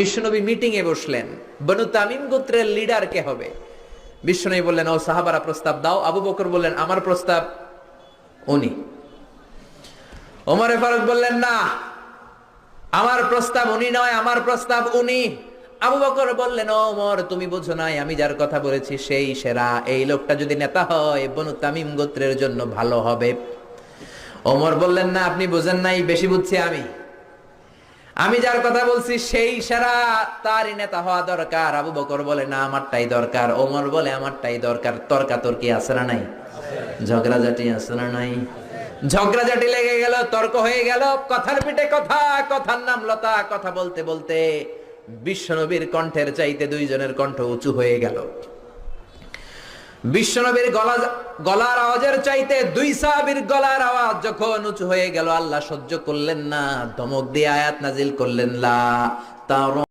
বিশ্বনবী মিটিং এ বসলেন। বনু তামিম গোত্রের লিডার কে হবে? বিশ্বনবী বললেন, ও সাহাবারা প্রস্তাব দাও। আবু বকর বললেন, আমার প্রস্তাব উনি। ওমরে ফারুক বললেন, না, আমার প্রস্তাব উনি নয়, আমার প্রস্তাব উনি। আবু বকর বললেন, ও ওমর, তুমি বুঝো নাই, আমি যার কথা বলেছি সেই সেরা। এই লোকটা যদি নেতা হয় বনু তামিম গোত্রের জন্য ভালো হবে। ওমর বললেন, না, আপনি বুঝেন নাই, বেশি বুঝছি আমি যার কথা বলছি সেই সেরা, তারই নেতা হওয়া দরকার। আবু বকর বলে, না, আমারটাই দরকার। ওমর বলে, আমারটাই দরকার। তর্কাতর্কি আছে না নাই? ঝগড়াঝাটি আছে না নাই? ঝগড়াঝাটি লেগে গেল, তর্ক হয়ে গেল, কথার পিঠে কথা, কথার নাম লতা। কথা বলতে বলতে বিশ্বনবীর কণ্ঠের চাইতে দুইজনের কণ্ঠ উঁচু হয়ে গেল। বিশ্বনবীর গলার আওয়াজের চাইতে দুই সাহাবীর গলার আওয়াজ যখন উঁচু হয়ে গেল, আল্লাহ সহ্য করলেন না, ধমক দিয়ে আয়াত নাজিল করলেন, লা তার